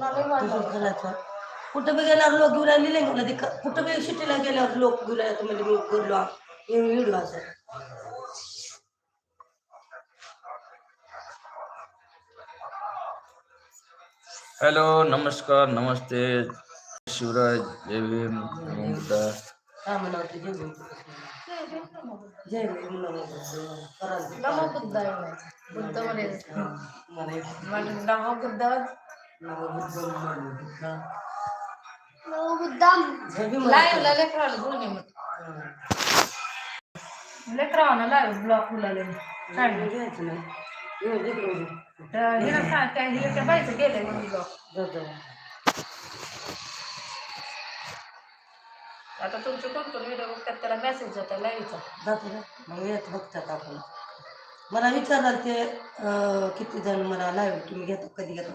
तसंच करायचं. कुठं बी गेल्यावर लोक घेऊन राहिले मला ते कुठं बी सिटीला गेल्यावर लोक घेऊन राहिले म्हणजे मी बोललो व्हिडिओ असं. हॅलो, नमस्कार, नमस्ते, शिवराज, जय भीम, नमोबुद्धा. काय म्हणावं जय भीम, जय भीम, नमोबुद्धाय बुद्ध लाईव्हला लेकराला घेऊन ये मग. लेकरावानं लाईव्ह ब्लॉक मुलाले घ्यायचं नाही हिला सांग त्या बाईचं गेलंय म्हणून ब्लॉक. आता तुमचे कोणकोण व्हिडिओ बघतात त्याला मेसेज जातात लाईव्हचा जातो ना मग येत बघतात आपण. मला विचारलं ते किती जण मला लाईव्ह तुम्ही घेता कधी घेता